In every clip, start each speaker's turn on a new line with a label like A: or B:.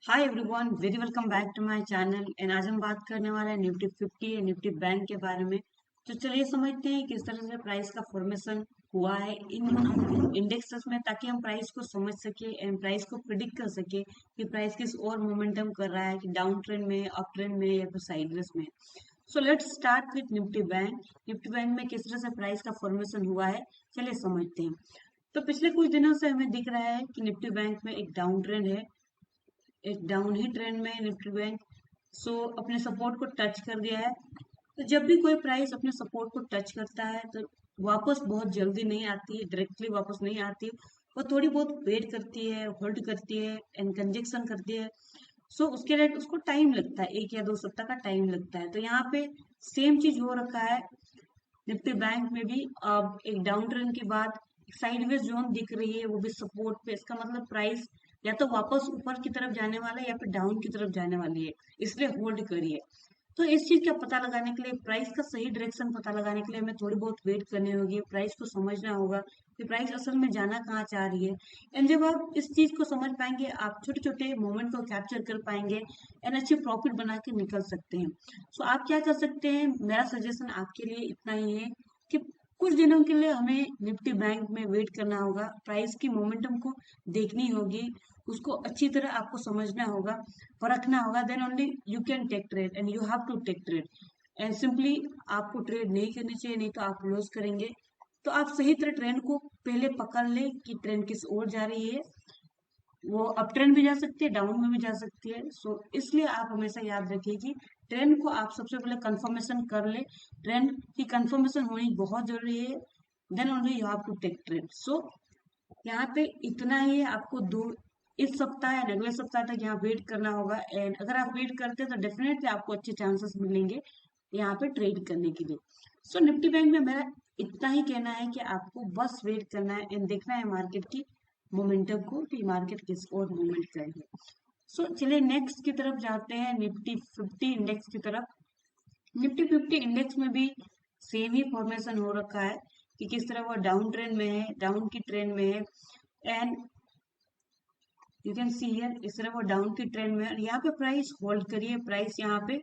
A: Hi everyone, very welcome back to my channel. And आज हम बात करने वाले हैं निफ्टी 50 और निफ्टी बैंक के बारे में। तो चलिए समझते हैं किस तरह से प्राइस का फॉर्मेशन हुआ है इन इंडेक्सेस में, ताकि हम प्राइस को समझ सके एंड प्राइस को प्रिडिक्ट कर सके कि प्राइस किस और मोमेंटम कर रहा है, कि डाउन ट्रेंड में, अप ट्रेंड में या फिर साइडवेज में। So let's start with Nifty bank. Nifty bank में किस तरह से प्राइस का फॉर्मेशन हुआ है, चलिए समझते हैं। तो पिछले कुछ दिनों से हमें दिख रहा है कि निफ्टी बैंक में एक डाउन ट्रेंड है, एक डाउन ही ट्रेंड में निफ्टी बैंक अपने सपोर्ट को टच कर दिया है। तो जब भी कोई प्राइस अपने सपोर्ट को टच करता है तो वापस बहुत जल्दी नहीं आती है, डायरेक्टली वापस नहीं आती है। वो थोड़ी बहुत वेट करती है, होल्ड करती है एंड कंजेक्शन करती है। उसके लिए उसको टाइम लगता है, 1 या 2 सप्ताह का टाइम लगता है। तो यहाँ पे सेम चीज हो रखा है निफ्टी बैंक में भी। अब एक डाउन ट्रेंड के बाद साइडवेज जोन दिख रही है, वो भी सपोर्ट पे। इसका मतलब प्राइस या तो वापस ऊपर की तरफ जाने वाला है या फिर डाउन की तरफ जाने वाली है, इसलिए होल्ड करिए। तो इस चीज का पता लगाने के लिए, प्राइस का सही डायरेक्शन पता लगाने के लिए हमें थोड़ी बहुत वेट करनी होगी, प्राइस को समझना होगा कि प्राइस असल में जाना कहाँ चाह रही है। एंड जब आप इस चीज को समझ पाएंगे, आप छोटे छोटे मोमेंट को कैप्चर कर पाएंगे एंड अच्छे प्रॉफिट बना के निकल सकते हैं। आप क्या कर सकते हैं, मेरा सजेशन आपके लिए इतना ही है कि कुछ दिनों के लिए हमें निफ्टी बैंक में वेट करना होगा, प्राइस की मोमेंटम को देखनी होगी, उसको अच्छी तरह आपको समझना होगा, परखना होगा। Then only you can take trade and you have to take trade. And simply आपको ट्रेड नहीं करनी चाहिए, नहीं तो आप लॉस करेंगे। तो आप सही तरह ट्रेंड को पहले पकड़ ले कि ट्रेंड किस ओर जा रही है। वो अप ट्रेंड भी जा सकती है, डाउन में भी जा सकती है। इसलिए आप हमेशा याद रखिए कि ट्रेंड को आप सबसे पहले कंफर्मेशन कर ले। ट्रेंड की कंफर्मेशन होनी बहुत जरूरी है, then only you have to take trade. यहाँ पे इतना ही है, आपको दो इस सप्ताह या अगले सप्ताह तक यहाँ वेट करना होगा। एंड अगर आप वेट करते हैं तो डेफिनेटली आपको अच्छे चांसेस मिलेंगे यहाँ पे ट्रेड करने के लिए। निफ्टी बैंक में मेरा इतना ही कहना है कि आपको बस वेट करना है एंड देखना है मार्केट की मोमेंटम को, कि मार्केट किस और मूवमेंट करेगी। चलिए नेक्स्ट की तरफ जाते हैं, निफ्टी 50 इंडेक्स की तरफ। निफ्टी 50 इंडेक्स में भी सेम ही फॉर्मेशन हो रखा है कि किस तरह वो डाउन ट्रेंड में है, डाउन की ट्रेंड में है। And you can see here, इस तरह वो डाउन की ट्रेंड में है और यहाँ पे प्राइस होल्ड करिए। प्राइस यहाँ पे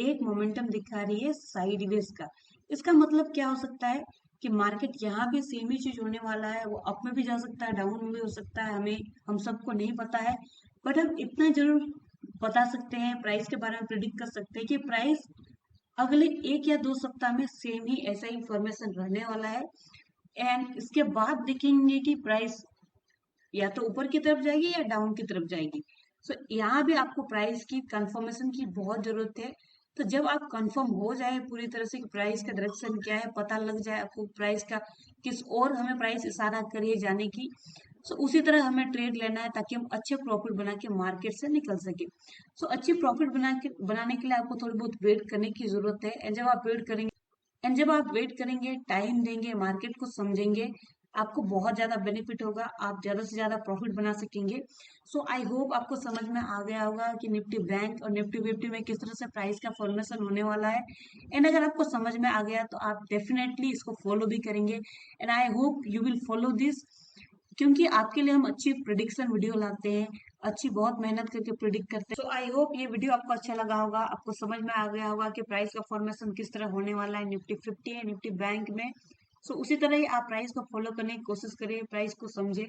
A: एक मोमेंटम दिखा रही है साइडवेज का। इसका मतलब क्या हो सकता है कि मार्केट यहाँ भी सेम ही चीज होने वाला है, वो अप में भी जा सकता है, डाउन में भी हो सकता है, हमें हम सबको नहीं पता है। बट हम इतना जरूर बता सकते हैं, प्राइस के बारे में प्रिडिक्ट कर सकते हैं कि प्राइस अगले 1 या 2 सप्ताह में सेम ही ऐसा ही फॉर्मेशन रहने वाला है। एंड इसके बाद देखेंगे कि प्राइस या तो ऊपर की तरफ जाएगी या डाउन की तरफ जाएगी। यहाँ भी आपको प्राइस की कंफर्मेशन की बहुत जरूरत है। तो जब आप कंफर्म हो जाए पूरी तरह से कि प्राइस का डायरेक्शन क्या है, पता लग जाए आपको प्राइस का किस और हमें प्राइस इशारा करिए जाने की, उसी तरह हमें ट्रेड लेना है ताकि हम अच्छे प्रॉफिट बना के मार्केट से निकल सके। अच्छी प्रॉफिट बनाने के लिए आपको थोड़ी बहुत वेट करने की जरूरत है। एंड जब आप वेट करेंगे, टाइम देंगे, मार्केट को समझेंगे, आपको बहुत ज्यादा बेनिफिट होगा, आप ज्यादा से ज्यादा प्रॉफिट बना सकेंगे। आई होप आपको समझ में आ गया होगा कि निफ्टी बैंक और निफ्टी 50 में किस तरह से प्राइस का फॉर्मेशन होने वाला है। एंड अगर आपको समझ में आ गया तो आप डेफिनेटली इसको फॉलो भी करेंगे। And I hope you will follow this, क्योंकि आपके लिए हम अच्छी प्रिडिक्शन वीडियो लाते हैं, अच्छी बहुत मेहनत करके प्रिडिक्ट करते हैं। आई होप ये वीडियो आपको अच्छा लगा होगा, आपको समझ में आ गया होगा कि प्राइस का फॉर्मेशन किस तरह होने वाला है निफ्टी 50 है निफ्टी बैंक में। उसी तरह ही आप प्राइस को फॉलो करने की कोशिश करिए, प्राइस को समझे।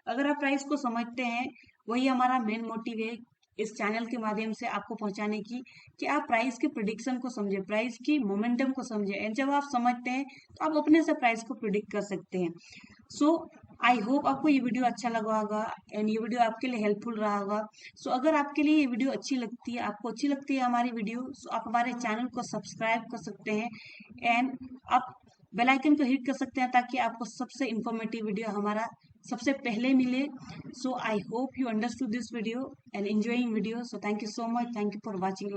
A: अगर आप प्राइस को समझते हैं, वही हमारा मेन मोटिव है इस चैनल के माध्यम से आपको पहुंचाने की, कि आप प्राइस के प्रिडिक्शन को समझे, प्राइस की मोमेंटम को समझे। एंड जब आप समझते हैं तो आप अपने से प्राइस को प्रिडिक्ट कर सकते हैं। आई होप आपको ये वीडियो अच्छा लगा होगा एंड ये वीडियो आपके लिए हेल्पफुल रहा होगा। अगर आपके लिए ये वीडियो अच्छी लगती है, आपको अच्छी लगती है हमारी वीडियो, आप हमारे चैनल को सब्सक्राइब कर सकते हैं एंड आप बेल आइकन को हिट कर सकते हैं ताकि आपको सबसे इंफॉर्मेटिव वीडियो हमारा सबसे पहले मिले। I hope you understood this video and enjoying video. Thank you so much, thank you for watching.